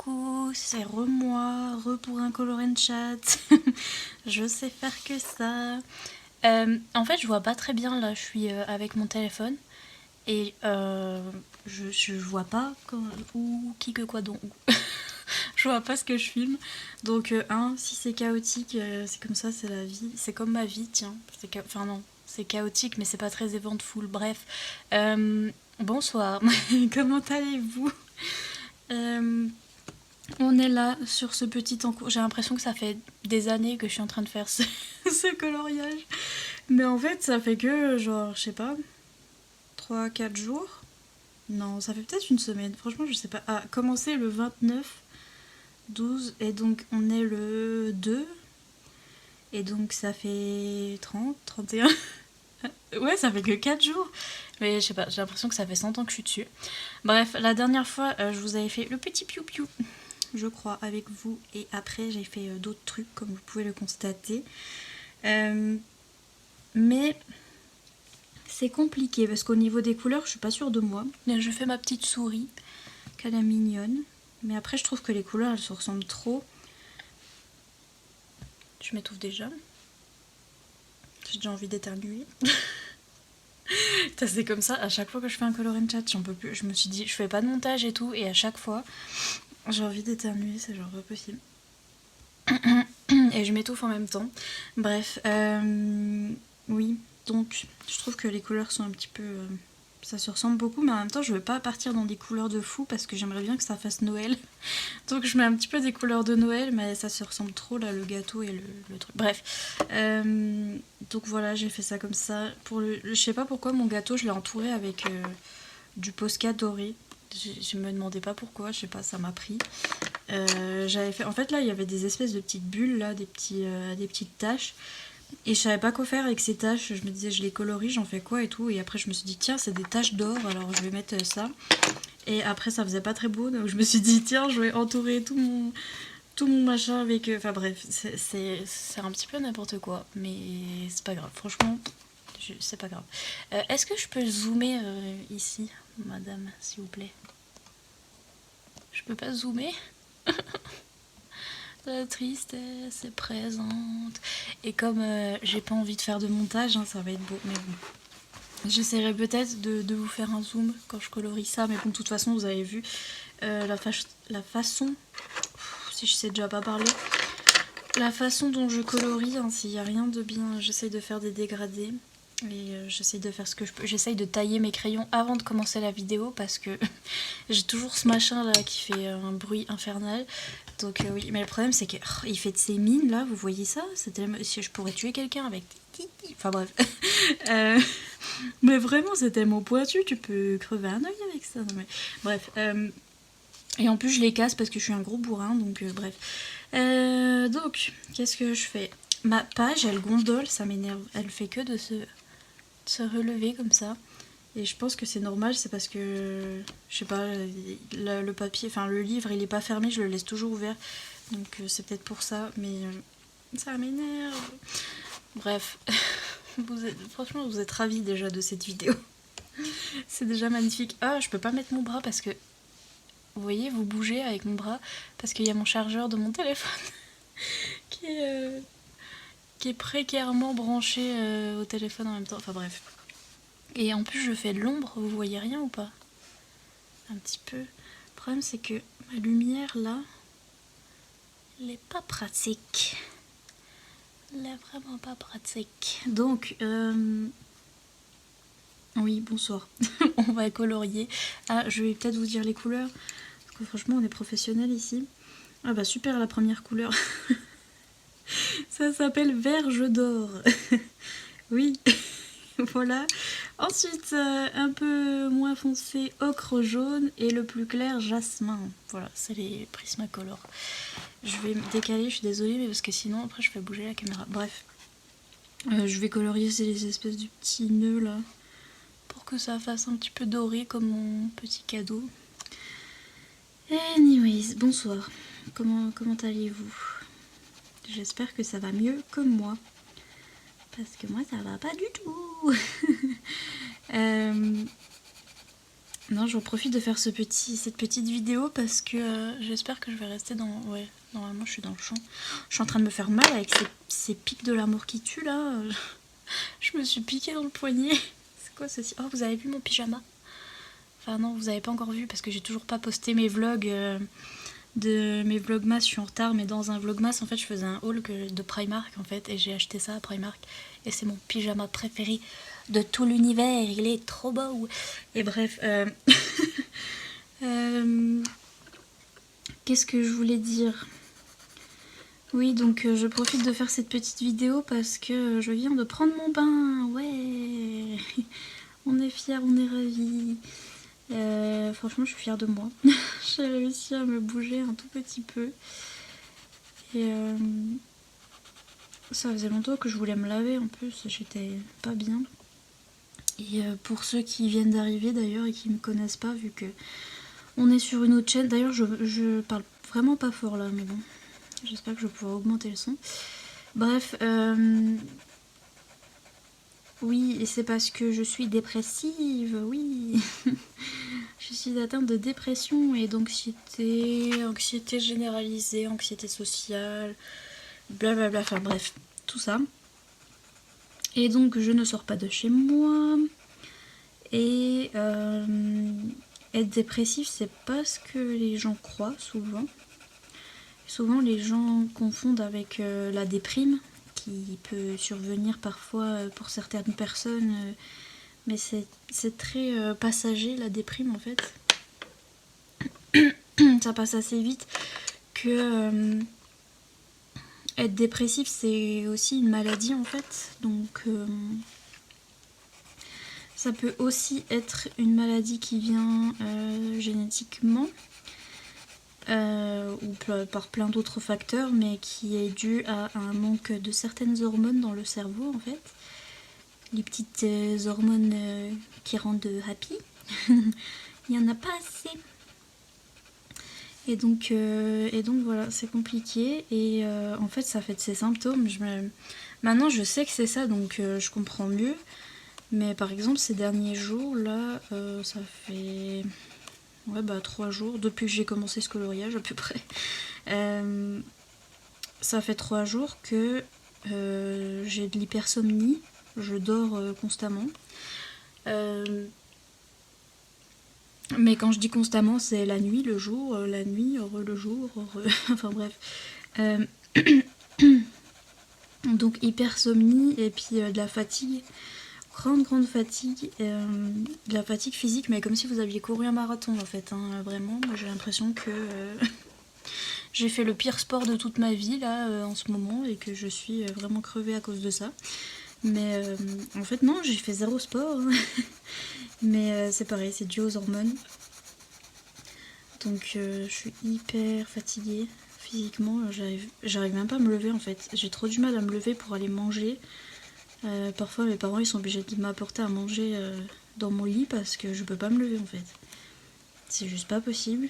coucou, c'est re-moi, pour un color and chat. Je sais faire que ça. En fait, je vois pas très bien là, je suis avec mon téléphone et je vois pas où, qui, que, quoi, donc. Je vois pas ce que je filme. Donc, si c'est chaotique, c'est comme ça, c'est la vie. C'est comme ma vie, tiens. Enfin, non, c'est chaotique, mais c'est pas très eventful. Bref. Bonsoir, comment allez-vous? Euh, On est là sur ce petit encours. J'ai l'impression que ça fait des années que je suis en train de faire ce coloriage. Mais en fait, ça fait que, genre, je sais pas, 3 4 jours. Non, ça fait peut-être une semaine. Franchement, je sais pas. Ah, commencé le 29/12. Et donc, on est le 2. Et donc, ça fait 30 31. Ouais, ça fait que 4 jours. Mais je sais pas, j'ai l'impression que ça fait 100 ans que je suis dessus. Bref, la dernière fois, je vous avais fait le petit piou-piou, je crois, avec vous. Et après, j'ai fait d'autres trucs, comme vous pouvez le constater. Mais c'est compliqué, parce qu'au niveau des couleurs, je suis pas sûre de moi. Je fais ma petite souris, qu'elle est mignonne. Mais après, je trouve que les couleurs, elles se ressemblent trop. Je m'étouffe déjà. J'ai déjà envie d'éternuer. C'est comme ça, à chaque fois que je fais un color and chat, j'en peux plus. Je me suis dit, je fais pas de montage et tout, et à chaque fois, j'ai envie d'éternuer, c'est genre pas possible. Et je m'étouffe en même temps. Bref, oui, donc je trouve que les couleurs sont un petit peu... ça se ressemble beaucoup, mais en même temps, je veux pas partir dans des couleurs de fou parce que j'aimerais bien que ça fasse Noël. Donc je mets un petit peu des couleurs de Noël, mais ça se ressemble trop là, le gâteau et le truc. Bref, donc voilà, j'ai fait ça comme ça. Je sais pas pourquoi mon gâteau, je l'ai entouré avec du Posca doré. Je me demandais pas pourquoi, je sais pas, ça m'a pris. J'avais fait... En fait, là, il y avait des espèces de petites bulles, là, des petites taches. Et je savais pas quoi faire avec ces taches. Je me disais, je les colorie, j'en fais quoi et tout. Et après, je me suis dit, tiens, c'est des taches d'or, alors je vais mettre ça. Et après, ça faisait pas très beau, donc je me suis dit, tiens, je vais entourer tout mon machin avec... Enfin bref, c'est un petit peu n'importe quoi. Mais c'est pas grave, franchement, c'est pas grave. Est-ce que je peux zoomer ici, madame, s'il vous plaît? Je peux pas zoomer? La tristesse est présente. Et comme j'ai pas envie de faire de montage, hein, ça va être beau. Mais bon, j'essaierai peut-être de vous faire un zoom quand je colorie ça. Mais bon, de toute façon, vous avez vu la façon... si je sais déjà pas parler. La façon dont je colorie, hein, s'il n'y a rien de bien, j'essaye de faire des dégradés. Et j'essaye de faire ce que je peux. J'essaye de tailler mes crayons avant de commencer la vidéo parce que j'ai toujours ce machin là qui fait un bruit infernal. Donc oui, mais le problème c'est qu'il fait de ces mines là, vous voyez ça? Si je pourrais tuer quelqu'un avec... Enfin bref. Mais vraiment c'est tellement pointu, tu peux crever un œil avec ça. Non, mais... Bref. Et en plus je les casse parce que je suis un gros bourrin, donc bref. Donc, qu'est-ce que je fais? Ma page, elle gondole, ça m'énerve. Elle fait que de se relever comme ça. Et je pense que c'est normal, c'est parce que, je sais pas, le papier, enfin le livre, il est pas fermé, je le laisse toujours ouvert. Donc c'est peut-être pour ça, mais ça m'énerve. Bref, franchement, vous êtes ravis déjà de cette vidéo. C'est déjà magnifique. Ah, je peux pas mettre mon bras parce que, vous voyez, vous bougez avec mon bras parce qu'il y a mon chargeur de mon téléphone qui est précairement branché au téléphone en même temps. Enfin bref. Et en plus, je fais de l'ombre, vous voyez rien ou pas? Un petit peu. Le problème, c'est que ma lumière là, elle est pas pratique. Elle est vraiment pas pratique. Donc, oui, bonsoir. On va colorier. Ah, je vais peut-être vous dire les couleurs. Parce que franchement, on est professionnels ici. Ah bah super, la première couleur. Ça s'appelle verge d'or. Oui. Voilà. Ensuite, un peu moins foncé, ocre jaune. Et le plus clair, jasmin. Voilà, c'est les Prismacolor. Je vais me décaler, je suis désolée, mais parce que sinon, après, je fais bouger la caméra. Bref. Je vais colorier ces espèces de petits nœuds là. Pour que ça fasse un petit peu doré comme mon petit cadeau. Anyways, bonsoir. Comment allez-vous? J'espère que ça va mieux que moi. Parce que moi, ça va pas du tout. non, j'en profite de faire cette petite vidéo parce que j'espère que je vais rester dans... Ouais, normalement je suis dans le champ. Je suis en train de me faire mal avec ces pics de l'amour qui tue là. Je me suis piquée dans le poignet. C'est quoi ceci? Oh, vous avez vu mon pyjama? Enfin non, vous avez pas encore vu parce que j'ai toujours pas posté mes vlogs de mes vlogmas. Je suis en retard, mais dans un vlogmas en fait je faisais un haul de Primark en fait et j'ai acheté ça à Primark et c'est mon pyjama préféré de tout l'univers. Il est trop beau. Et bref, qu'est-ce que je voulais dire? Oui, donc je profite de faire cette petite vidéo parce que je viens de prendre mon bain. Ouais, on est fiers, on est ravis. Franchement, je suis fière de moi. J'ai réussi à me bouger un tout petit peu. Et ça faisait longtemps que je voulais me laver en plus, j'étais pas bien. Et pour ceux qui viennent d'arriver d'ailleurs et qui me connaissent pas, vu que on est sur une autre chaîne. D'ailleurs, je parle vraiment pas fort là, mais bon. J'espère que je vais pouvoir augmenter le son. Bref, oui, et c'est parce que je suis dépressive, oui. Je suis atteinte de dépression et d'anxiété, anxiété généralisée, anxiété sociale, blablabla, enfin bref, tout ça. Et donc je ne sors pas de chez moi. Et être dépressif, c'est pas ce que les gens croient souvent. Souvent les gens confondent avec la déprime, qui peut survenir parfois pour certaines personnes, mais c'est très passager la déprime en fait. Ça passe assez vite que être dépressif c'est aussi une maladie en fait, donc ça peut aussi être une maladie qui vient génétiquement ou par plein d'autres facteurs, mais qui est due à un manque de certaines hormones dans le cerveau en fait. Les petites hormones qui rendent happy. Il n'y en a pas assez. Et donc voilà, c'est compliqué. Et en fait, ça fait de ces symptômes. Maintenant, je sais que c'est ça, donc je comprends mieux. Mais par exemple, ces derniers jours, là, ça fait 3 jours, depuis que j'ai commencé ce coloriage à peu près. Ça fait 3 jours que j'ai de l'hypersomnie. Je dors constamment. Mais quand je dis constamment, c'est la nuit, le jour, la nuit, le jour, enfin bref. Donc hypersomnie et puis de la fatigue, grande fatigue, de la fatigue physique, mais comme si vous aviez couru un marathon en fait, hein, vraiment. Moi j'ai l'impression que j'ai fait le pire sport de toute ma vie là en ce moment et que je suis vraiment crevée à cause de ça. Mais en fait non, j'ai fait 0 sport. Mais c'est pareil, c'est dû aux hormones. Donc je suis hyper fatiguée physiquement, j'arrive même pas à me lever en fait. J'ai trop du mal à me lever pour aller manger. Parfois mes parents ils sont obligés de m'apporter à manger dans mon lit parce que je peux pas me lever en fait. C'est juste pas possible.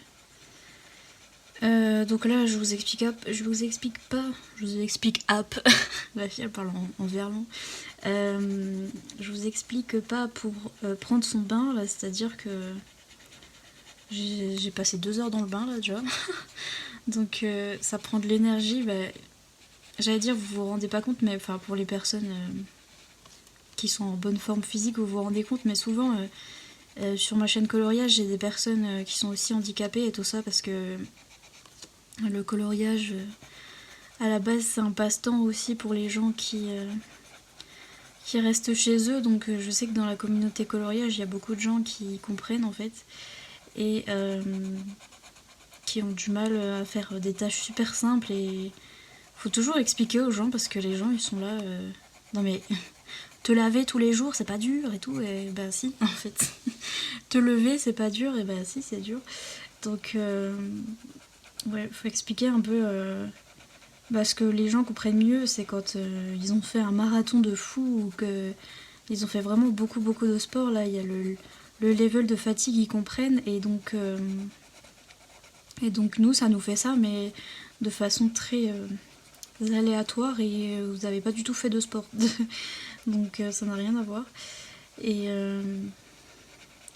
Donc là je vous explique la fille elle parle en verlan. Je vous explique pas pour prendre son bain là, c'est-à-dire que j'ai passé 2 heures dans le bain là déjà. Donc ça prend de l'énergie. J'allais dire vous vous rendez pas compte, mais enfin pour les personnes qui sont en bonne forme physique vous vous rendez compte, mais souvent sur ma chaîne coloriage j'ai des personnes qui sont aussi handicapées et tout ça parce que le coloriage à la base c'est un passe-temps aussi pour les gens qui restent chez eux, donc je sais que dans la communauté coloriage il y a beaucoup de gens qui comprennent en fait et qui ont du mal à faire des tâches super simples, et faut toujours expliquer aux gens parce que les gens ils sont là non mais te laver tous les jours c'est pas dur et tout, et bah si en fait te lever c'est pas dur, et bah si c'est dur. Donc ouais, faut expliquer un peu ce que les gens comprennent mieux, c'est quand ils ont fait un marathon de fou ou que ils ont fait vraiment beaucoup de sport, là il y a le level de fatigue, ils comprennent, et donc nous ça nous fait ça, mais de façon très aléatoire, et vous n'avez pas du tout fait de sport. Donc ça n'a rien à voir. Et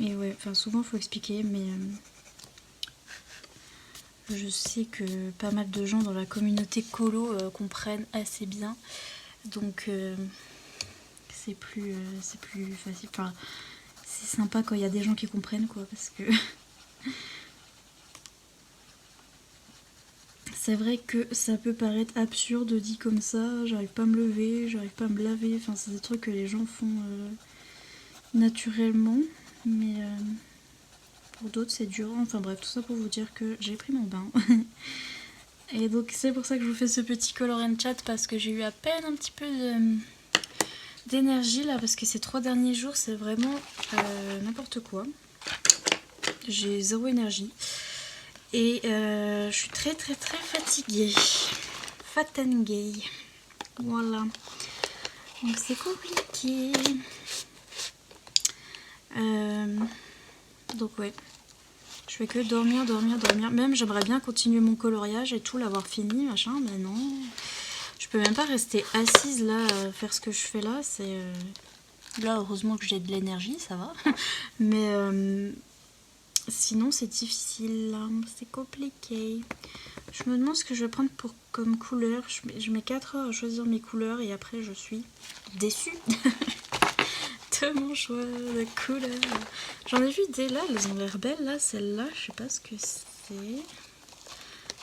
Et ouais, enfin souvent il faut expliquer, mais je sais que pas mal de gens dans la communauté colo comprennent assez bien. Donc c'est plus facile. Enfin, c'est sympa quand il y a des gens qui comprennent quoi, parce que c'est vrai que ça peut paraître absurde dit comme ça, j'arrive pas à me lever, j'arrive pas à me laver, enfin c'est des trucs que les gens font naturellement, mais pour d'autres c'est dur. Enfin bref, tout ça pour vous dire que j'ai pris mon bain. Et donc c'est pour ça que je vous fais ce petit color and chat, parce que j'ai eu à peine un petit peu d'énergie là, parce que ces 3 derniers jours c'est vraiment n'importe quoi. J'ai zéro énergie. Et je suis très fatiguée. Fat and gay. Voilà. Donc c'est compliqué. Donc ouais. Je fais que dormir. Même j'aimerais bien continuer mon coloriage et tout, l'avoir fini, machin, mais non. Je peux même pas rester assise là, faire ce que je fais là. C'est là, heureusement que j'ai de l'énergie, ça va. Mais sinon c'est difficile, c'est compliqué. Je me demande ce que je vais prendre comme couleur. Je mets 4 heures à choisir mes couleurs et après je suis déçue de mon choix de couleur. J'en ai vu des là, elles ont l'air belles là. Celle-là, je sais pas ce que c'est.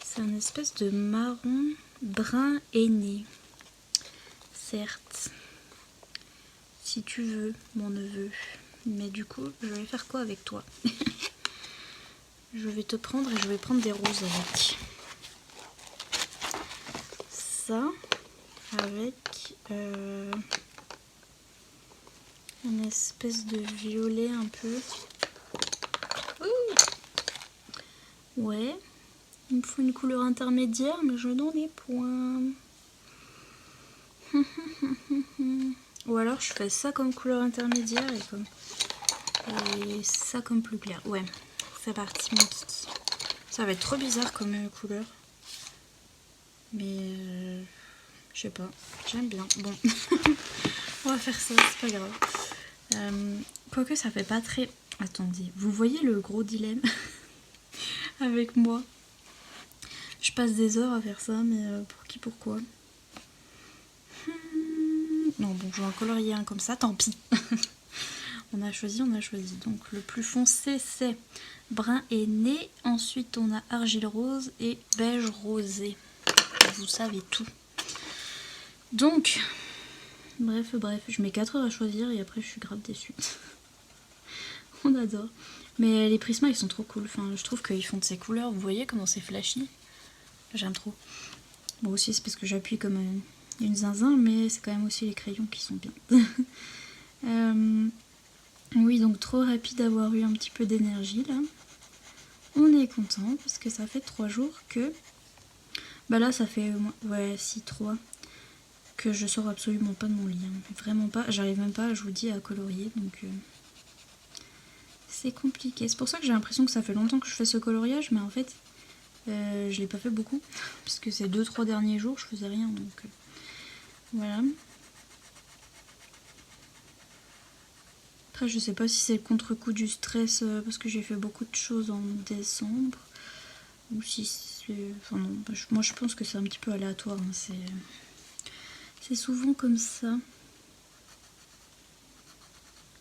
C'est un espèce de marron brun aîné. Certes. Si tu veux, mon neveu. Mais du coup, je vais faire quoi avec toi? Je vais te prendre et je vais prendre des roses avec. Ça, avec une espèce de violet un peu. Ouh, ouais, il me faut une couleur intermédiaire, mais je n'en ai point. Ou alors je fais ça comme couleur intermédiaire et ça comme plus clair. Ouais, c'est parti mon kiki. Ça va être trop bizarre comme couleur. Mais je sais pas, j'aime bien. Bon, on va faire ça, c'est pas grave. Quoique ça fait pas très... Attendez, vous voyez le gros dilemme avec moi? Je passe des heures à faire ça, mais pour qui, pourquoi? Non, bon, je vais en colorier un comme ça, tant pis. On a choisi. Donc le plus foncé, c'est brun aîné. Ensuite, on a argile rose et beige rosé. Vous savez tout. Donc, bref, je mets 4 heures à choisir et après, je suis grave déçue. On adore. Mais les Prisma, ils sont trop cool. Enfin, je trouve qu'ils font de ces couleurs. Vous voyez comment c'est flashy? J'aime trop. Bon, aussi, c'est parce que j'appuie comme une zinzin, mais c'est quand même aussi les crayons qui sont bien. Oui, donc trop rapide d'avoir eu un petit peu d'énergie là. On est content parce que ça fait 3 jours que... Bah là, ça fait, ouais, 6-3 que je sors absolument pas de mon lit. Hein. Vraiment pas. J'arrive même pas, je vous dis, à colorier. Donc c'est compliqué. C'est pour ça que j'ai l'impression que ça fait longtemps que je fais ce coloriage, mais en fait, je l'ai pas fait beaucoup. Parce que ces 2-3 derniers jours, je faisais rien. Donc voilà. Après, je sais pas si c'est le contre-coup du stress parce que j'ai fait beaucoup de choses en décembre. Ou si c'est... Enfin non, moi je pense que c'est un petit peu aléatoire. Hein. C'est souvent comme ça.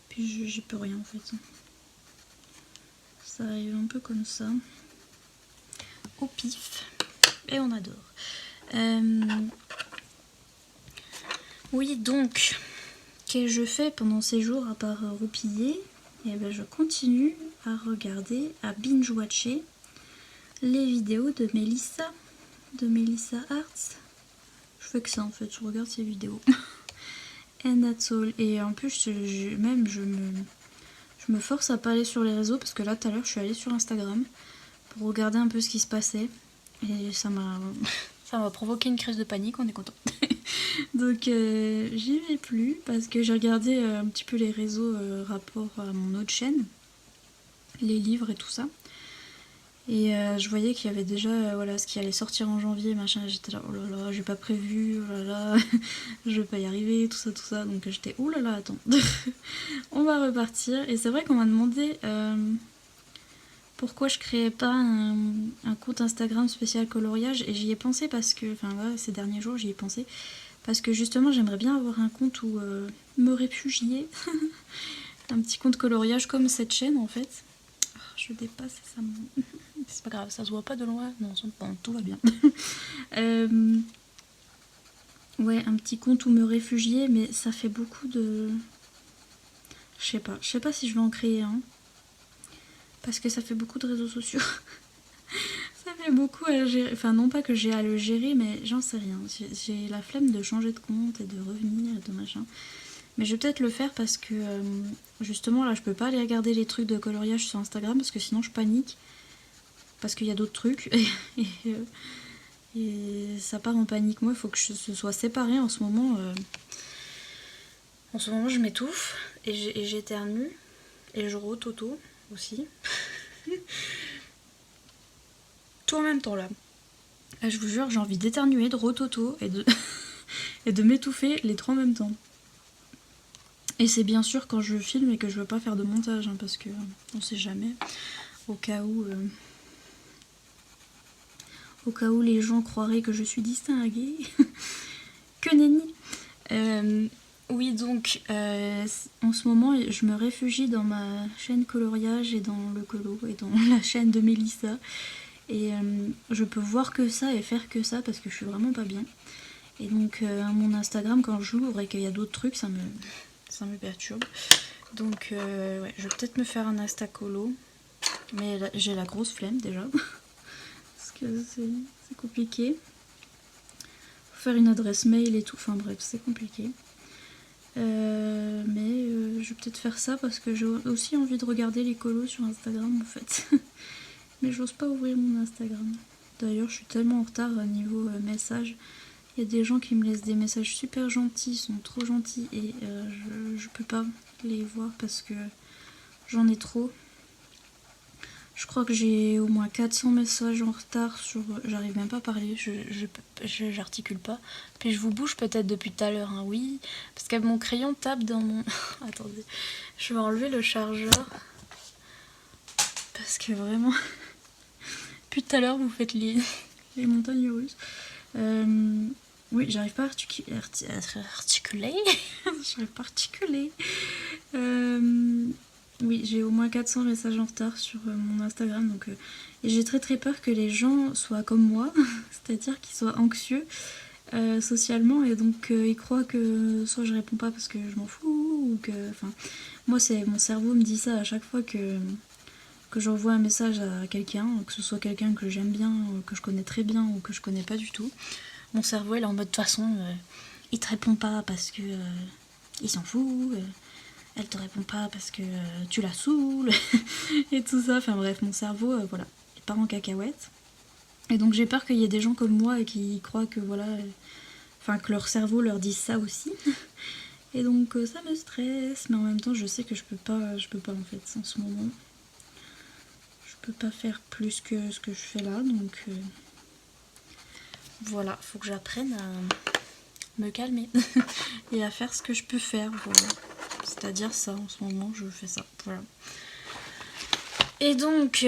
Puis j'y peux rien en fait. Ça arrive un peu comme ça. Au pif. Et on adore. Oui, donc, qu'est-ce que je fais pendant ces jours à part roupiller? Et ben je continue à regarder, à binge-watcher les vidéos de Melissa Arts. Je fais que ça en fait, je regarde ses vidéos. And that's all. Et en plus, je me force à pas aller sur les réseaux parce que là tout à l'heure je suis allée sur Instagram pour regarder un peu ce qui se passait. Et ça m'a provoqué une crise de panique, on est content. Donc j'y vais plus parce que j'ai regardé un petit peu les réseaux rapport à mon autre chaîne, les livres et tout ça. Et je voyais qu'il y avait déjà voilà, ce qui allait sortir en janvier, machin. J'étais là, oh là là, j'ai pas prévu, oh là là, je vais pas y arriver, tout ça, tout ça. Donc j'étais, oh là là, attends, on va repartir. Et c'est vrai qu'on m'a demandé pourquoi je créais pas un compte Instagram spécial coloriage. Et j'y ai pensé parce que, enfin voilà, ces derniers jours, j'y ai pensé. Parce que justement, j'aimerais bien avoir un compte où me réfugier. Un petit compte coloriage comme cette chaîne en fait. Oh, je dépasse ça. C'est pas grave, ça se voit pas de loin. Non, bon, tout va bien. Ouais, un petit compte où me réfugier, mais ça fait beaucoup de... Je sais pas si je vais en créer un. Parce que ça fait beaucoup de réseaux sociaux. Ça fait beaucoup à gérer. Enfin, non pas que j'ai à le gérer, mais j'en sais rien. J'ai la flemme de changer de compte et de revenir et de machin. Mais je vais peut-être le faire parce que justement là je peux pas aller regarder les trucs de coloriage sur Instagram parce que sinon je panique. Parce qu'il y a d'autres trucs et ça part en panique. Moi il faut que ce soit séparé en ce moment. En ce moment je m'étouffe et j'éternue et je rototo aussi. Tout en même temps là. Et je vous jure j'ai envie d'éternuer, de rototo et de, et de m'étouffer les trois en même temps. Et c'est bien sûr quand je filme et que je veux pas faire de montage, hein, parce que on sait jamais, au cas où les gens croiraient que je suis distinguée. Que nenni. Oui, donc en ce moment je me réfugie dans ma chaîne coloriage et dans le colo et dans la chaîne de Mélissa. Et je peux voir que ça et faire que ça parce que je suis vraiment pas bien. Et donc mon Instagram quand j'ouvre et qu'il y a d'autres trucs, ça me perturbe. Donc ouais, je vais peut-être me faire un Insta colo. Mais là, j'ai la grosse flemme déjà. Parce que c'est compliqué. Faut faire une adresse mail et tout. Enfin bref, c'est compliqué. Mais je vais peut-être faire ça parce que j'ai aussi envie de regarder les colos sur Instagram en fait. Mais j'ose pas ouvrir mon Instagram. D'ailleurs, je suis tellement en retard au niveau message. Il y a des gens qui me laissent des messages super gentils, ils sont trop gentils et je peux pas les voir parce que j'en ai trop. Je crois que j'ai au moins 400 messages en retard sur... J'arrive même pas à parler, j'articule pas. Puis je vous bouge peut-être depuis tout à l'heure, hein, oui. Parce que mon crayon tape dans mon... Attendez, je vais enlever le chargeur. Parce que vraiment... Depuis tout à l'heure, vous faites les montagnes russes. Oui, j'arrive pas à articuler. J'arrive pas à articuler. Oui, j'ai au moins 400 messages en retard sur mon Instagram. Donc, et j'ai très très peur que les gens soient comme moi, c'est-à-dire qu'ils soient anxieux socialement et donc ils croient que soit je réponds pas parce que je m'en fous ou que... Enfin, moi, c'est mon cerveau me dit ça à chaque fois que j'envoie un message à quelqu'un, que ce soit quelqu'un que j'aime bien, que je connais très bien ou que je connais pas du tout. Mon cerveau il est en mode de toute façon, il te répond pas parce que il s'en fout, elle te répond pas parce que tu la saoules et tout ça. Enfin bref, mon cerveau voilà, il part en cacahuète. Et donc j'ai peur qu'il y ait des gens comme moi et qui croient que voilà, enfin que leur cerveau leur dise ça aussi. Et donc ça me stresse, mais en même temps je sais que je peux pas en fait en ce moment. Je peux pas faire plus que ce que je fais là, donc voilà, faut que j'apprenne à me calmer et à faire ce que je peux faire, voilà. C'est-à-dire ça, en ce moment, je fais ça, voilà. Et donc,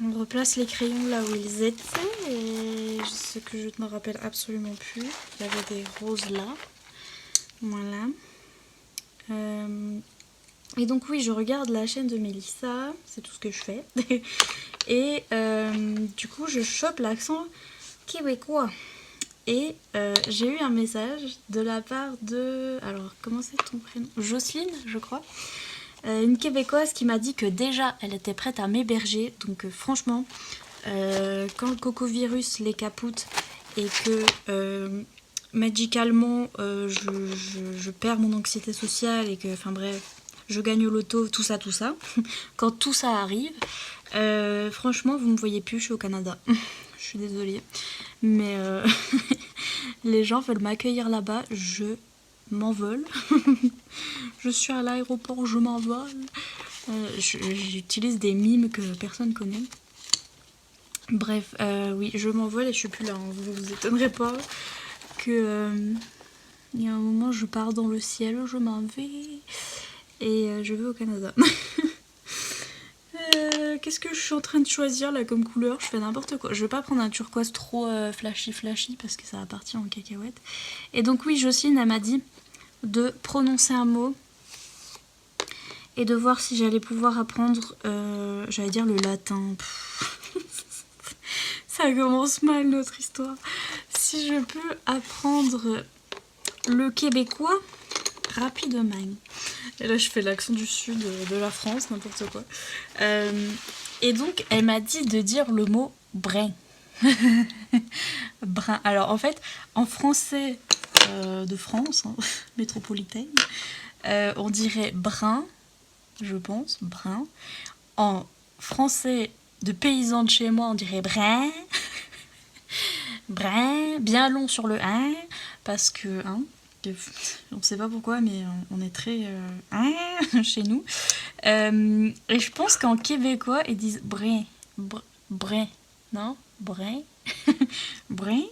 on replace les crayons là où ils étaient, et ce que je ne me rappelle absolument plus, il y avait des roses là, voilà. Et donc oui, je regarde la chaîne de Mélissa, c'est tout ce que je fais. Et du coup, je chope l'accent québécois. Et j'ai eu un message de la part de... Alors, comment c'est ton prénom? Jocelyne, je crois. Une Québécoise qui m'a dit que déjà, elle était prête à m'héberger. Donc franchement, quand le cocovirus les capoute et que... médicalement, je perds mon anxiété sociale et que, enfin bref, je gagne au loto, tout ça. Quand tout ça arrive, franchement, vous me voyez plus, je suis au Canada. Je suis désolée. Mais les gens veulent m'accueillir là-bas, je m'envole. Je suis à l'aéroport, je m'envole. J'utilise des mimes que personne connaît. Bref, oui, je m'envole et je suis plus là, hein. Vous vous étonnerez pas que il y a un moment je pars dans le ciel, je m'en vais et je vais au Canada. Qu'est-ce que je suis en train de choisir là comme couleur? Je fais n'importe quoi. Je vais pas prendre un turquoise trop flashy parce que ça va partir en cacahuète. Et donc oui, Jocelyne elle m'a dit de prononcer un mot et de voir si j'allais pouvoir apprendre, j'allais dire le latin. Ça commence mal notre histoire. Si je peux apprendre le québécois rapidement. Et là je fais l'accent du sud de la France, n'importe quoi. Et donc elle m'a dit de dire le mot brin. Brin. Alors en fait, en français de France, hein, métropolitaine, on dirait brin, je pense, brin. En français de paysan de chez moi, on dirait brin. Brin, bien long sur le 1, parce que, hein, on sait pas pourquoi, mais on est très chez nous. Et je pense qu'en québécois, ils disent brin. Brin. Non? Brin. Brin.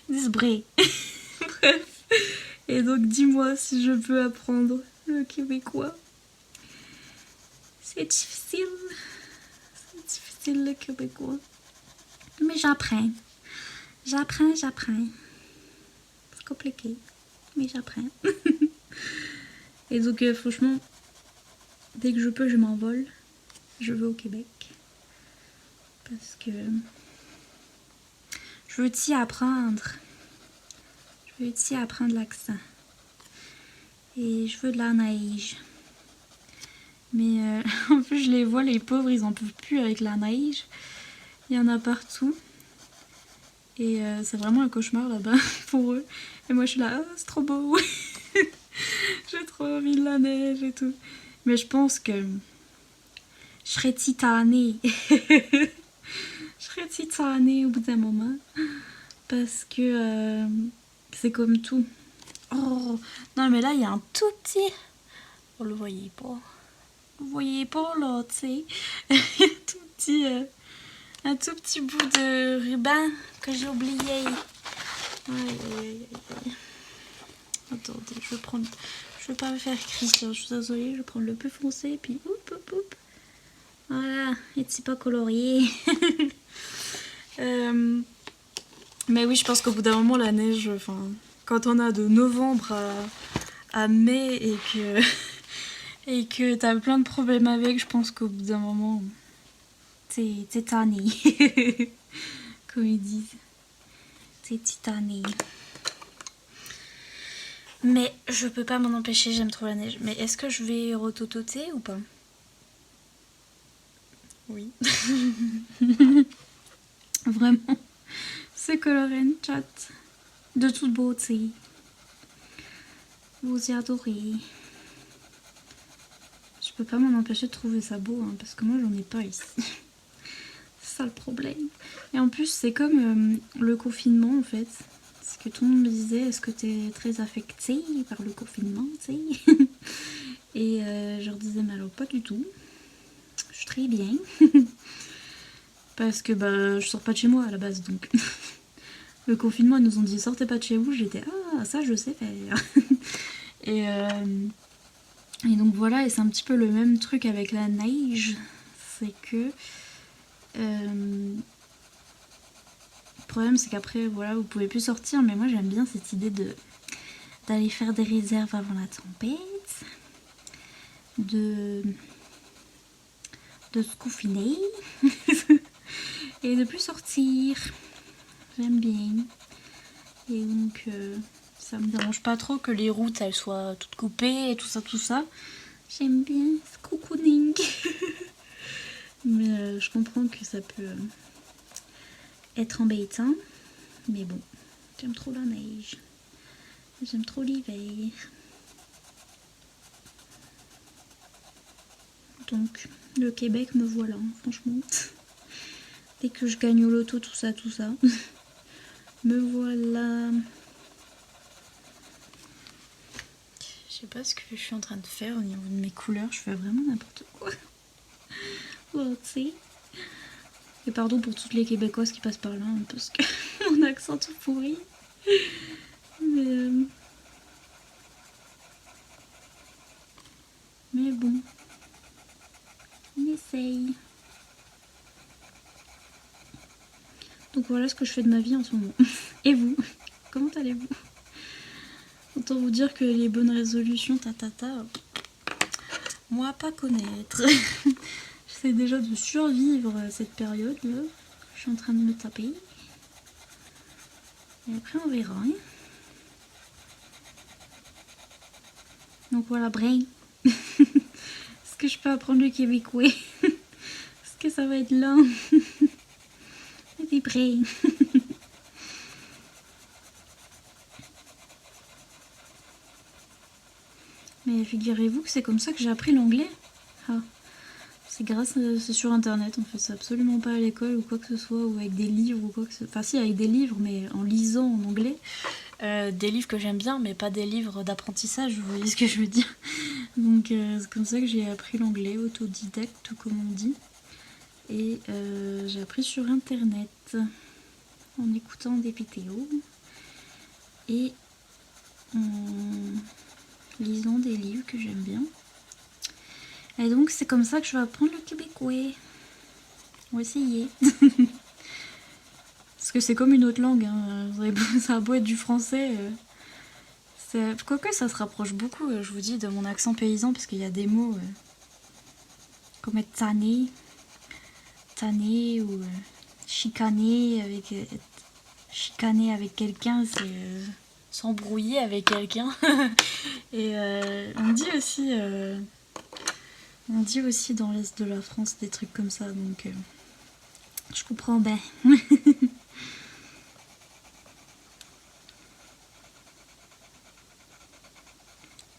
Ils disent brin. Bref. Et donc, dis-moi si je peux apprendre le québécois. C'est difficile. C'est difficile le québécois. Mais j'apprends. J'apprends. C'est compliqué. Mais j'apprends. Et donc, franchement, dès que je peux, je m'envole. Je vais au Québec. Parce que je veux t'y apprendre. Je veux t'y apprendre l'accent. Et je veux de la neige. Mais en plus, je les vois, les pauvres, ils en peuvent plus avec la neige. Il y en a partout. Et c'est vraiment un cauchemar là-bas pour eux. Et moi, je suis là, oh, c'est trop beau. J'ai trop envie de la neige et tout. Mais je pense que je serais titanée. Je serais titanée au bout d'un moment. Parce que c'est comme tout. Oh, non, mais là, il y a un tout petit... Vous le voyez pas. Vous voyez pas, là, tu sais. Un tout petit bout de ruban que j'ai oublié. Aïe. Attendez, je vais prendre... Je vais pas me faire crisser, je suis désolée. Je vais prendre le plus foncé, puis hop. Voilà, et c'est pas colorié. Mais oui, je pense qu'au bout d'un moment, la neige, enfin, quand on a de novembre à mai et que t'as plein de problèmes avec, je pense qu'au bout d'un moment, t'es tanné. Comme ils disent. T'es titané. Mais je peux pas m'en empêcher, j'aime trop la neige. Mais est-ce que je vais rotototer ou pas? Oui. Vraiment. C'est coloré une chat de toute beauté. Vous y adorez. Je peux pas m'en empêcher de trouver ça beau, hein, parce que moi j'en ai pas ici. C'est ça le problème. Et en plus c'est comme le confinement en fait. C'est que tout le monde me disait, est-ce que t'es très affectée par le confinement, tu sais? Et je leur disais, mais alors pas du tout. Je suis très bien. Parce que bah je sors pas de chez moi à la base, donc... Le confinement, ils nous ont dit sortez pas de chez vous. J'étais ah ça je sais faire. et donc voilà, et c'est un petit peu le même truc avec la neige, c'est que le problème c'est qu'après voilà vous pouvez plus sortir, mais moi j'aime bien cette idée d'aller faire des réserves avant la tempête, de se confiner et de plus sortir. J'aime bien. Et donc ça me dérange pas trop que les routes elles soient toutes coupées et tout ça. J'aime bien ce cocooning. Mais je comprends que ça peut être embêtant. Mais bon, j'aime trop la neige. J'aime trop l'hiver. Donc le Québec me voilà, franchement. Dès que je gagne au loto, tout ça. Me voilà. Je sais pas ce que je suis en train de faire au niveau de mes couleurs. Je fais vraiment n'importe quoi. Oh, tu sais. Et pardon pour toutes les Québécoises qui passent par là, hein, parce que mon accent tout pourri. Mais bon, on essaye. Donc voilà ce que je fais de ma vie en ce moment. Et vous, comment allez-vous? Autant vous dire que les bonnes résolutions, moi pas connaître. J'essaie déjà de survivre cette période là. Je suis en train de me taper. Et après on verra. Hein. Donc voilà, brain. Est-ce que je peux apprendre le québécois? Est-ce que ça va être lent? Des brain. Mais figurez-vous que c'est comme ça que j'ai appris l'anglais. Ah. C'est sur internet en fait, c'est absolument pas à l'école ou quoi que ce soit, ou avec des livres ou quoi que ce soit. Enfin si, avec des livres, mais en lisant en anglais. Des livres que j'aime bien, mais pas des livres d'apprentissage, vous voyez ce que je veux dire. Donc c'est comme ça que j'ai appris l'anglais, autodidacte, tout comme on dit. Et j'ai appris sur internet, en écoutant des vidéos et en lisant des livres que j'aime bien. Et donc c'est comme ça que je vais apprendre le québécois. On va essayer. Parce que c'est comme une autre langue, hein. Ça a beau être du français. Quoique ça se rapproche beaucoup, je vous dis, de mon accent paysan, parce qu'il y a des mots comme être tanné ou chicaner avec quelqu'un, c'est s'embrouiller avec quelqu'un. Et on dit aussi dans l'est de la France des trucs comme ça, donc je comprends bien.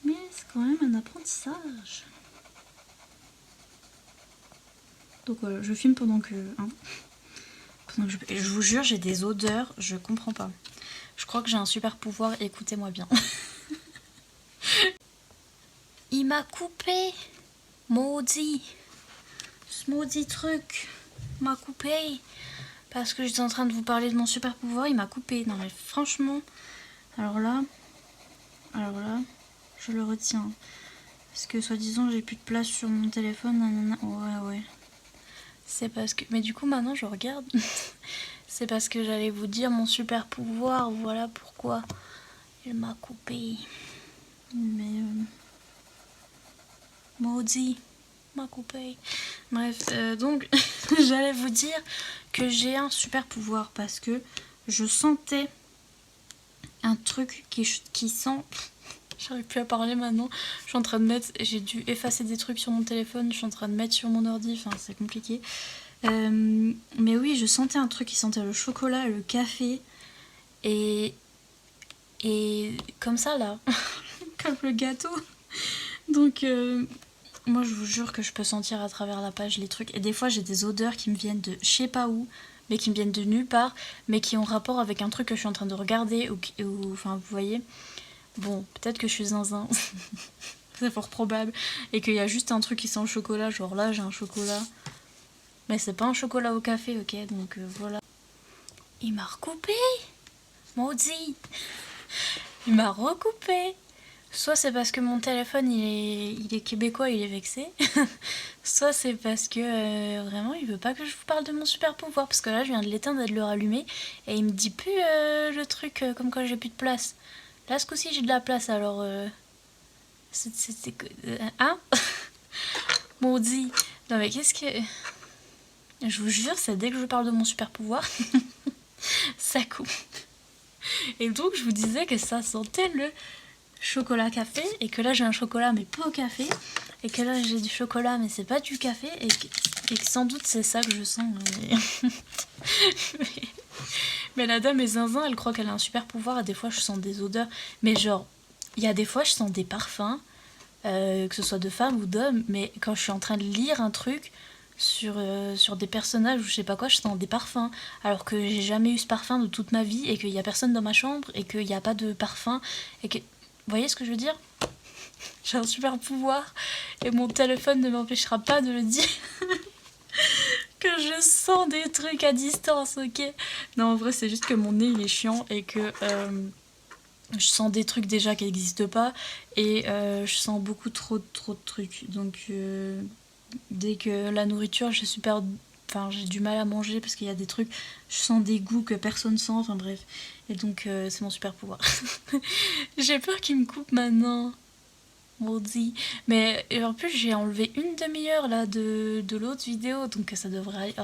Mais c'est quand même un apprentissage. Donc voilà, je filme pendant que je vous jure, j'ai des odeurs, je comprends pas. Je crois que j'ai un super pouvoir, écoutez-moi bien. Il m'a coupé, maudit. Ce maudit truc m'a coupé. Parce que j'étais en train de vous parler de mon super pouvoir, il m'a coupé. Non mais franchement, alors là, je le retiens. Parce que soi-disant j'ai plus de place sur mon téléphone, nanana. Ouais. C'est parce que... Mais du coup maintenant je regarde. C'est parce que j'allais vous dire mon super pouvoir, voilà pourquoi il m'a coupé. Mais... maudit, m'a coupé. Bref, donc j'allais vous dire que j'ai un super pouvoir parce que je sentais un truc qui sent... J'arrive plus à parler maintenant. Je suis en train de mettre... J'ai dû effacer des trucs sur mon téléphone. Je suis en train de mettre sur mon ordi. Enfin, c'est compliqué. Mais oui, je sentais un truc qui sentait le chocolat, le café. Et comme ça, là. Comme le gâteau. Donc, moi, je vous jure que je peux sentir à travers la page les trucs. Et des fois, j'ai des odeurs qui me viennent de je sais pas où. Mais qui me viennent de nulle part. Mais qui ont rapport avec un truc que je suis en train de regarder. Ou enfin, vous voyez... Bon, peut-être que je suis zinzin, c'est fort probable, et qu'il y a juste un truc qui sent le chocolat, genre là j'ai un chocolat, mais c'est pas un chocolat au café, ok, donc voilà. Il m'a recoupé, maudit, il m'a recoupé. Soit c'est parce que mon téléphone il est québécois, il est vexé, soit c'est parce que vraiment il veut pas que je vous parle de mon super pouvoir, parce que là je viens de l'éteindre et de le rallumer, et il me dit plus le truc comme quoi j'ai plus de place. Là, ce coup-ci, j'ai de la place, alors... C'était... Hein. Maudit. Non, mais qu'est-ce que... Je vous jure, c'est dès que je parle de mon super pouvoir, ça coupe. Et donc, je vous disais que ça sentait le chocolat café, et que là, j'ai un chocolat, mais pas au café, et que là, j'ai du chocolat, mais c'est pas du café, et que sans doute, c'est ça que je sens. Mais la dame est zinzin, elle croit qu'elle a un super pouvoir et des fois je sens des odeurs. Mais genre, il y a des fois je sens des parfums, que ce soit de femmes ou d'hommes, mais quand je suis en train de lire un truc sur des personnages ou je sais pas quoi, je sens des parfums. Alors que j'ai jamais eu ce parfum de toute ma vie et qu'il y a personne dans ma chambre et qu'il n'y a pas de parfum. Et que... Vous voyez ce que je veux dire? J'ai un super pouvoir et mon téléphone ne m'empêchera pas de le dire. que je sens des trucs à distance, ok? Non, en vrai, c'est juste que mon nez, il est chiant et que je sens des trucs déjà qui n'existent pas et je sens beaucoup trop de trucs. Donc, dès que la nourriture, j'ai super... Enfin, j'ai du mal à manger parce qu'il y a des trucs... Je sens des goûts que personne sent, enfin bref. Et donc, c'est mon super pouvoir. J'ai peur qu'il me coupe maintenant. Maudit. Mais en plus, j'ai enlevé une demi-heure là de l'autre vidéo, donc ça devrait aller. Oh.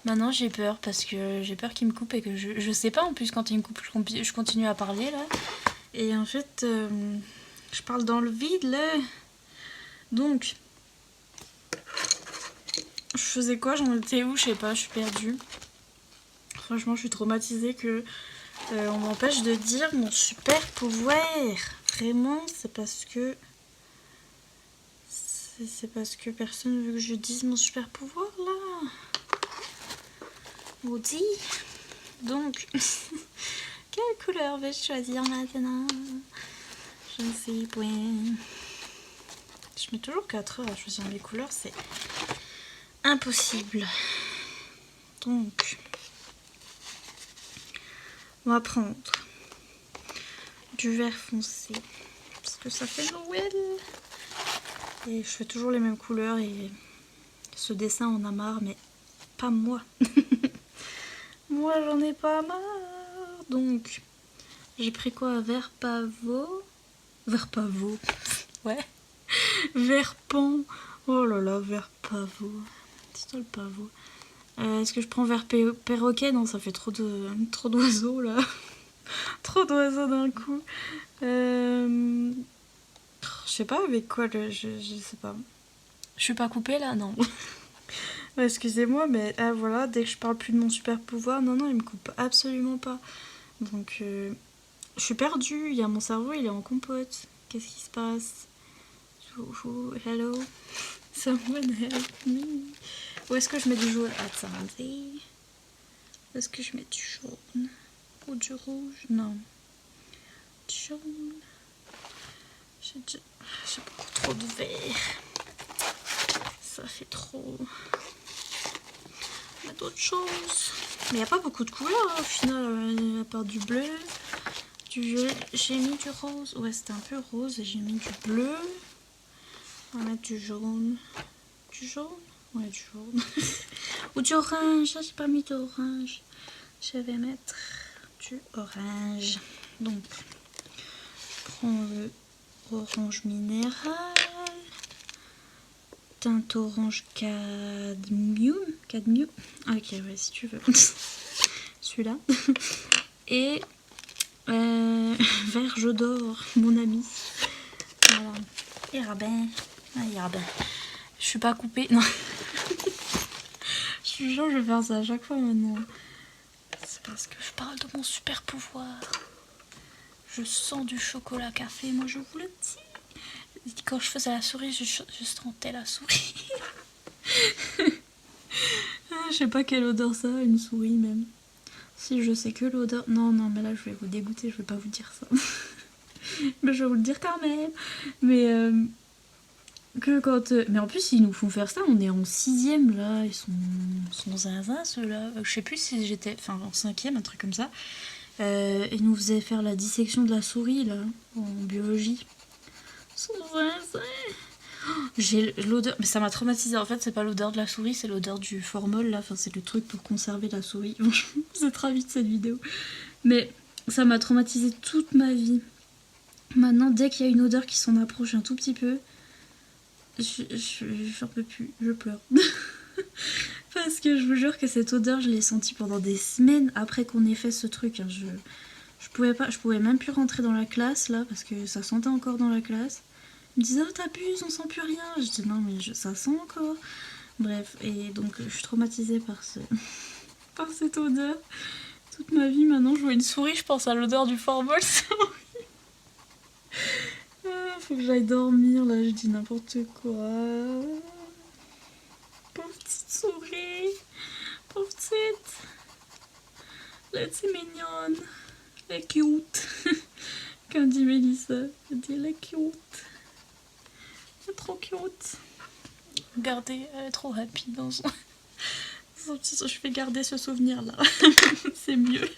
Maintenant, j'ai peur parce que j'ai peur qu'il me coupe et que je sais pas en plus quand il me coupe, je continue à parler là. Et en fait, je parle dans le vide là. Donc, je faisais quoi? J'en étais où? Je sais pas, je suis perdue. Franchement, je suis traumatisée que on m'empêche de dire mon super pouvoir. Vraiment, c'est parce que personne veut que je dise mon super pouvoir là. Maudit. Donc, quelle couleur vais-je choisir maintenant? Je ne sais point. Je mets toujours 4 heures à choisir mes couleurs, c'est impossible. Donc, on va prendre du vert foncé parce que ça fait Noël. Et je fais toujours les mêmes couleurs et ce dessin en a marre, mais pas moi. Moi j'en ai pas marre. Donc j'ai pris quoi? Vert pavot. Vert pavot. Ouais. Vert pan. Oh là là, vert pavot. C'est toi le pavot. Est-ce que je prends vert perroquet? Non, ça fait trop d'oiseaux là. Trop d'oiseaux d'un coup. Je sais pas avec quoi je sais pas. Je suis pas coupée là? Non. Excusez-moi, mais voilà, dès que je parle plus de mon super pouvoir, non, il me coupe absolument pas. Donc, je suis perdue, il y a mon cerveau, il est en compote. Qu'est-ce qui se passe? Hello? Someone help me. Où est-ce que je mets du jaune? Attendez. Où est-ce que je mets du jaune? Ou du rouge? Non. Du jaune. J'ai beaucoup trop de vert. Ça fait trop... d'autres choses. Mais il n'y a pas beaucoup de couleurs au final, à part du bleu, du violet. J'ai mis du rose. Ouais, c'était un peu rose et j'ai mis du bleu. On va mettre du jaune. Du jaune? Ouais, du jaune. Ou du orange. Là, j'ai pas mis d'orange. Je vais mettre du orange. Donc, je prends le orange minéral. Teinte orange cadmium. Ok, ouais, si tu veux. Celui-là. Et verge d'or, mon ami. Voilà. Et rabbin. Je suis pas coupée. Non. Je suis genre, je vais faire ça à chaque fois maintenant. C'est parce que je parle de mon super pouvoir. Je sens du chocolat café, moi je vous le dis. Quand je faisais la souris, je sentais la souris. Je sais pas quelle odeur ça a, une souris même. Si je sais que l'odeur... Non, mais là je vais vous dégoûter, je vais pas vous dire ça. Mais je vais vous le dire quand même. Mais que quand... Mais en plus ils nous font faire ça, on est en 6ème là, ils sont zinzin ceux-là. Je sais plus si j'étais... Enfin en 5ème, un truc comme ça. Ils nous faisaient faire la dissection de la souris là, en biologie. Ils sont zinzin. J'ai l'odeur, mais ça m'a traumatisée. En fait, c'est pas l'odeur de la souris, c'est l'odeur du formol là. Enfin, c'est le truc pour conserver la souris. C'est très vite cette vidéo. Mais ça m'a traumatisée toute ma vie. Maintenant, dès qu'il y a une odeur qui s'en approche un tout petit peu, j'en peux plus, je pleure. Parce que je vous jure que cette odeur, je l'ai sentie pendant des semaines après qu'on ait fait ce truc. Hein. Je pouvais même plus rentrer dans la classe là parce que ça sentait encore dans la classe. Ils me disaient oh t'abuses, on sent plus rien. Je dis non mais ça sent encore. Bref, et donc je suis traumatisée par par cette odeur. Toute ma vie maintenant je vois une souris, je pense à l'odeur du formol. Faut que j'aille dormir là, je dis n'importe quoi. Pauvre petite souris. Pauvre petite. Elle est si mignonne. Elle est cute. Comme dit Mélissa, elle dit elle est cute. Elle est trop cute. Regardez, elle est trop happy dans son... Je vais garder ce souvenir-là. C'est mieux.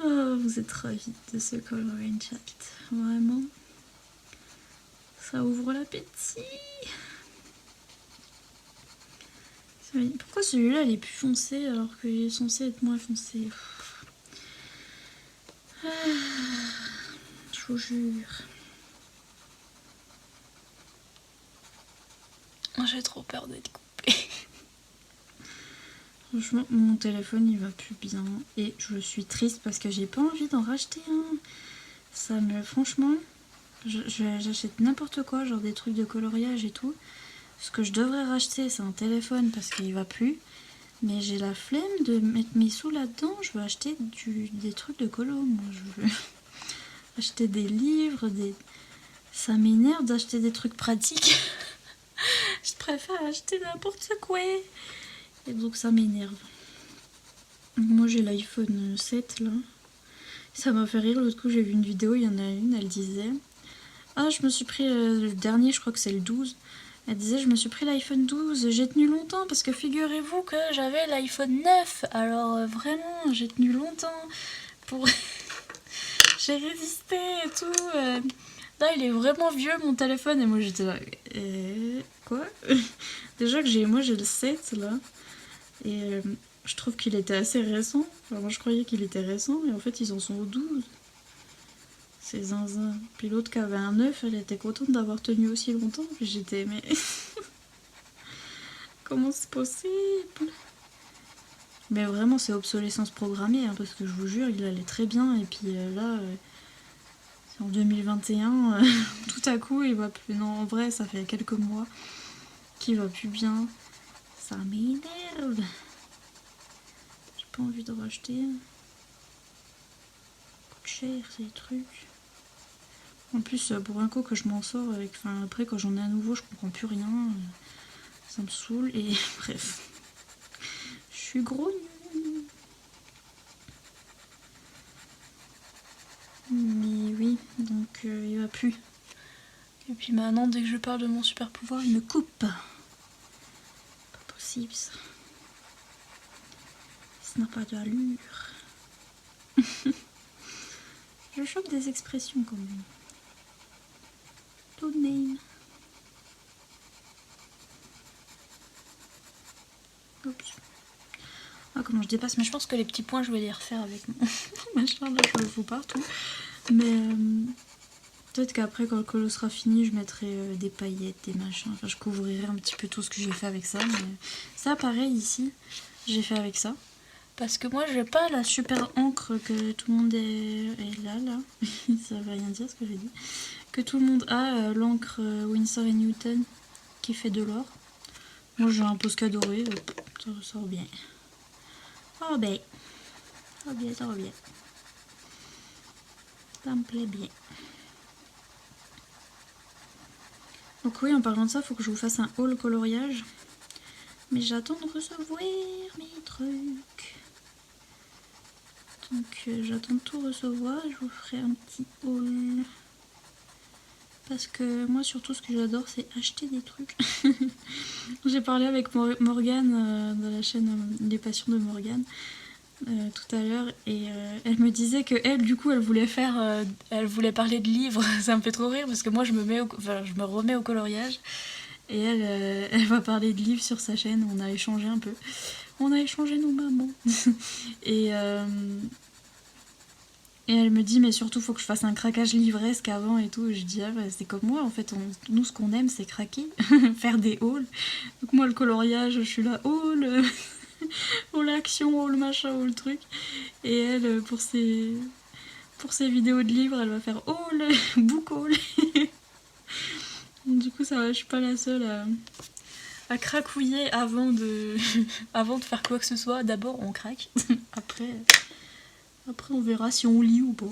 Oh, vous êtes ravis de ce coloring chat. Vraiment. Ça ouvre l'appétit. Pourquoi celui-là, il est plus foncé alors qu'il est censé être moins foncé? Je vous jure. J'ai trop peur d'être coupée. Franchement, mon téléphone il va plus bien et je suis triste parce que j'ai pas envie d'en racheter un. Ça me... Franchement, j'achète n'importe quoi, genre des trucs de coloriage et tout. Ce que je devrais racheter, c'est un téléphone parce qu'il va plus. Mais j'ai la flemme de mettre mes sous là-dedans. Je veux acheter des trucs de colo. Moi, je veux acheter des livres, ça m'énerve d'acheter des trucs pratiques. Je préfère acheter n'importe quoi. Et donc ça m'énerve. Moi j'ai l'iPhone 7 là. Ça m'a fait rire, l'autre coup j'ai vu une vidéo, il y en a une, elle disait ah je me suis pris le dernier, je crois que c'est le 12. Elle disait je me suis pris l'iPhone 12, j'ai tenu longtemps parce que figurez-vous que j'avais l'iPhone 9. Alors vraiment j'ai tenu longtemps pour... J'ai résisté et tout. Là il est vraiment vieux mon téléphone et moi j'étais là... Quoi? Déjà que moi j'ai le 7 là. Et je trouve qu'il était assez récent. Enfin, moi je croyais qu'il était récent et en fait ils en sont au 12. C'est zinzin. Puis l'autre qui avait un 9, elle était contente d'avoir tenu aussi longtemps. Puis j'étais mais... Comment c'est possible? Mais vraiment c'est obsolescence programmée hein, parce que je vous jure il allait très bien et puis là... c'est en 2021, tout à coup il va plus... Non en vrai ça fait quelques mois qu'il va plus bien. Ça m'énerve. J'ai pas envie de racheter. Ça coûte cher ces trucs. En plus pour un coup que je m'en sors avec... Enfin après quand j'en ai à nouveau je comprends plus rien. Ça me saoule et bref. Je suis grogne. Mais oui, donc il va plus. Et puis maintenant dès que je parle de mon super pouvoir il me coupe. Pas possible ça. Ça n'a pas d'allure. Je chope des expressions quand même. Tout de même. Oups. Ah comment je dépasse, mais je pense que les petits points je vais les refaire avec mon machin là, je le fous partout. Mais peut-être qu'après quand le colo sera fini je mettrai des paillettes, des machins, enfin je couvrirai un petit peu tout ce que j'ai fait avec ça. Mais ça pareil ici, j'ai fait avec ça. Parce que moi j'ai pas la super encre que tout le monde est là. Ça veut rien dire ce que j'ai dit. Que tout le monde a, l'encre Winsor & Newton qui fait de l'or. Moi j'ai un Posca doré, ça ressort bien. Oh ben, ça revient. Ça me plaît bien. Donc oui, en parlant de ça, il faut que je vous fasse un haul coloriage. Mais j'attends de recevoir mes trucs. Donc j'attends de tout recevoir, je vous ferai un petit haul. Parce que moi surtout ce que j'adore c'est acheter des trucs. J'ai parlé avec Morgane dans la chaîne Les Passions de Morgane tout à l'heure et elle me disait que elle du coup elle voulait parler de livres. Ça me fait trop rire parce que moi je me remets au coloriage et elle va parler de livres sur sa chaîne. On a échangé un peu. On a échangé nos mamans. Et elle me dit mais surtout faut que je fasse un craquage livresque avant et tout. Et je dis ah bah, c'est comme moi en fait, nous ce qu'on aime c'est craquer, faire des hauls. Donc moi le coloriage je suis là haul, haul action, haul machin, haul truc. Et elle pour ses vidéos de livres elle va faire haul, book haul. Du coup ça va, je suis pas la seule à cracouiller avant de faire quoi que ce soit. D'abord on craque, après on verra si on lit ou pas.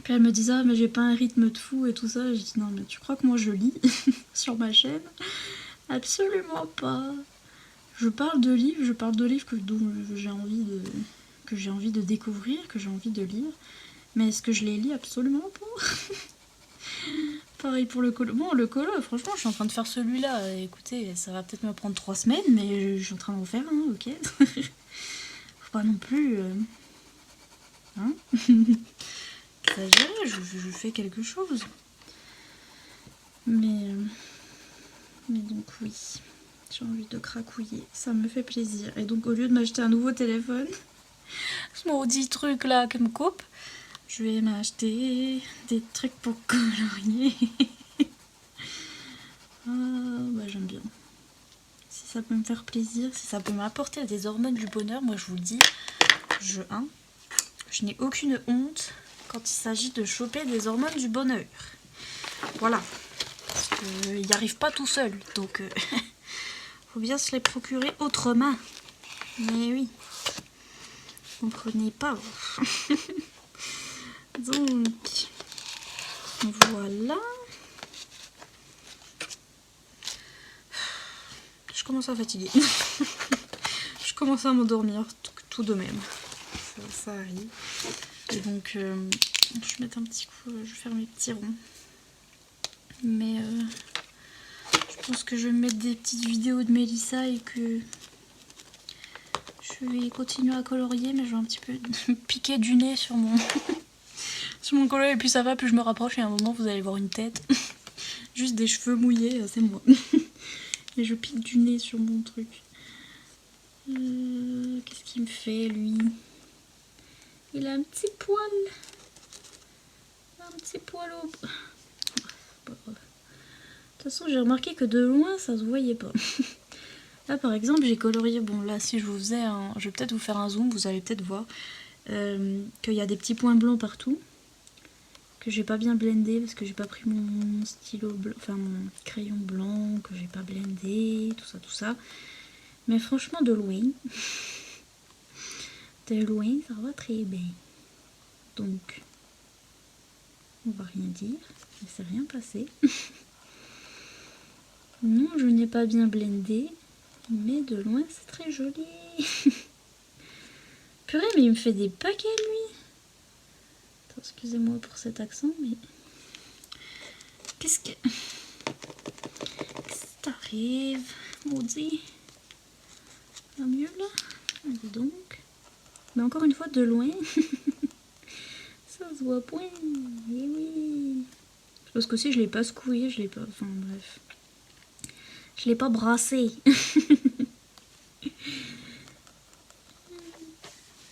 Puis elle me disait ah mais j'ai pas un rythme de fou et tout ça. J'ai dit non mais tu crois que moi je lis sur ma chaîne? Absolument pas. Je parle de livres dont j'ai envie de découvrir, que j'ai envie de lire. Mais est-ce que je les lis? Absolument pas. Pareil pour le colo. Bon, le colo, franchement, je suis en train de faire celui-là. Écoutez, ça va peut-être me prendre 3 semaines, mais je suis en train d'en faire un, ok. Faut pas non plus... Hein. Exagérer, je fais quelque chose. Mais donc oui, j'ai envie de cracouiller, ça me fait plaisir. Et donc au lieu de m'acheter un nouveau téléphone, ce maudit truc là qui me coupe, je vais m'acheter des trucs pour colorier. Bah j'aime bien. Si ça peut me faire plaisir, si ça peut m'apporter des hormones du bonheur, moi je vous le dis, je n'ai aucune honte quand il s'agit de choper des hormones du bonheur. Voilà. Parce qu'il n'y arrive pas tout seul, donc faut bien se les procurer autrement. Mais oui, vous comprenez pas. Donc, voilà. Je commence à fatiguer. Je commence à m'endormir tout de même. Ça arrive. Et donc, je vais mettre un petit coup, je vais faire mes petits ronds. Mais je pense que je vais mettre des petites vidéos de Mélissa et que je vais continuer à colorier, mais je vais un petit peu piquer du nez sur mon sur mon colo et plus ça va, plus je me rapproche et à un moment vous allez voir une tête. Juste des cheveux mouillés, c'est moi. Et je pique du nez sur mon truc. Qu'est-ce qu'il me fait lui? Il a un petit poil. Un petit poil au... De toute façon j'ai remarqué que de loin ça se voyait pas. Là par exemple j'ai colorié, bon là si je vous faisais un... je vais peut-être vous faire un zoom, vous allez peut-être voir qu'il y a des petits points blancs partout. Que j'ai pas bien blendé parce que j'ai pas pris mon stylo blanc, enfin mon crayon blanc, que j'ai pas blendé, tout ça. Mais franchement de loin ça va très bien. Donc on va rien dire, il ne s'est rien passé. Non, je n'ai pas bien blendé, mais de loin c'est très joli. Purée, mais il me fait des paquets lui. Attends, excusez-moi pour cet accent, mais qu'est-ce que t'arrive, maudit? Va mieux là? Allez donc. Mais encore une fois de loin. Ça se voit point. Eh oui. Parce que si je l'ai pas secoué, je l'ai pas. Enfin bref. Je l'ai pas brassé.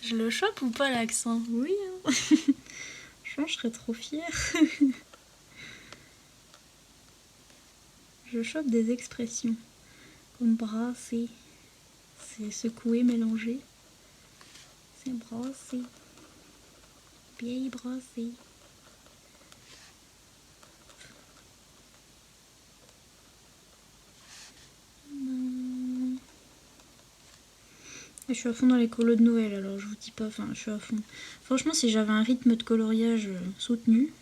Je le chope ou pas l'accent? Oui. Hein. Je serais trop fière. Je chope des expressions. Comme brasser. C'est secouer, mélanger. C'est brasser. Bien brasser. Je suis à fond dans les colos de Noël, alors je vous dis pas, enfin je suis à fond. Franchement si j'avais un rythme de coloriage soutenu,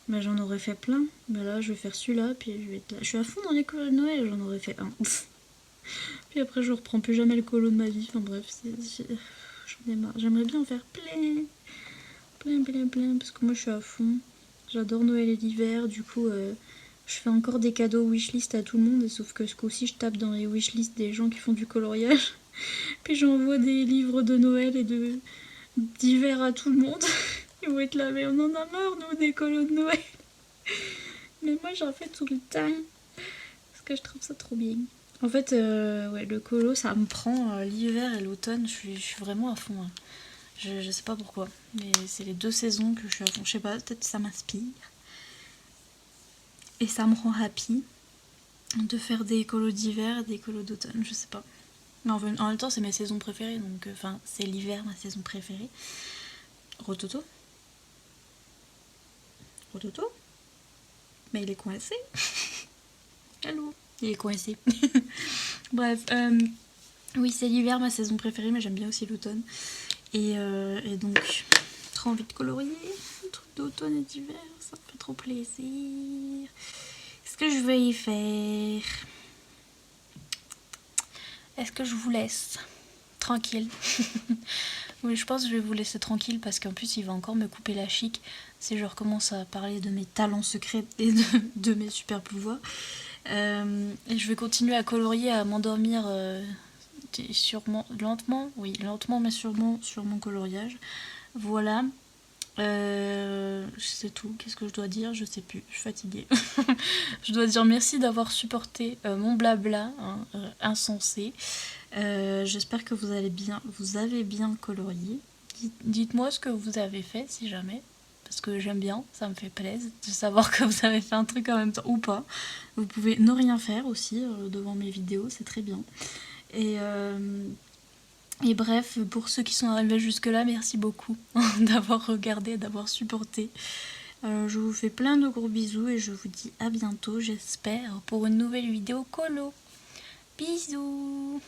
ben, j'en aurais fait plein. Mais là je vais faire celui-là, puis je vais être là. Je suis à fond dans les colos de Noël, j'en aurais fait un. Puis après je reprends plus jamais le colo de ma vie, enfin bref, j'en ai marre. J'aimerais bien en faire plein, parce que moi je suis à fond. J'adore Noël et l'hiver, du coup je fais encore des cadeaux wishlist à tout le monde, sauf que ce coup-ci je tape dans les wishlists des gens qui font du coloriage. Puis j'envoie des livres de Noël et d'hiver à tout le monde. Ils vont être là, mais on en a marre nous des colos de Noël. Mais moi j'en fais tout le temps. Parce que je trouve ça trop bien. En fait, ouais, le colo ça me prend l'hiver et l'automne, je suis vraiment à fond. Hein. Je sais pas pourquoi, mais c'est les 2 saisons que je suis à fond. Je sais pas, peut-être que ça m'inspire. Et ça me rend happy de faire des colos d'hiver et des colos d'automne, je sais pas. Mais en même temps, c'est mes saisons préférées, donc enfin, c'est l'hiver ma saison préférée. Rototo. Mais il est coincé. Allô. Il est coincé. Bref, oui, c'est l'hiver ma saison préférée, mais j'aime bien aussi l'automne. Et donc, trop envie de colorier. Un truc d'automne et d'hiver, ça me fait trop plaisir. Qu'est-ce que je vais y faire? Est-ce que je vous laisse tranquille? Oui, je pense que je vais vous laisser tranquille parce qu'en plus il va encore me couper la chic si je recommence à parler de mes talents secrets et de mes super pouvoirs. Et je vais continuer à colorier, à m'endormir sûrement, lentement, oui, lentement mais sûrement sur mon coloriage. Voilà. C'est tout. Qu'est-ce que je dois dire? Je sais plus. Je suis fatiguée. Je dois dire merci d'avoir supporté mon blabla hein, insensé. J'espère que vous allez bien. Vous avez bien colorié. Dites-moi ce que vous avez fait si jamais. Parce que j'aime bien, ça me fait plaisir de savoir que vous avez fait un truc en même temps ou pas. Vous pouvez ne rien faire aussi devant mes vidéos, c'est très bien. Et bref, pour ceux qui sont arrivés jusque-là, merci beaucoup d'avoir regardé, d'avoir supporté. Je vous fais plein de gros bisous et je vous dis à bientôt, j'espère, pour une nouvelle vidéo colo. Bisous!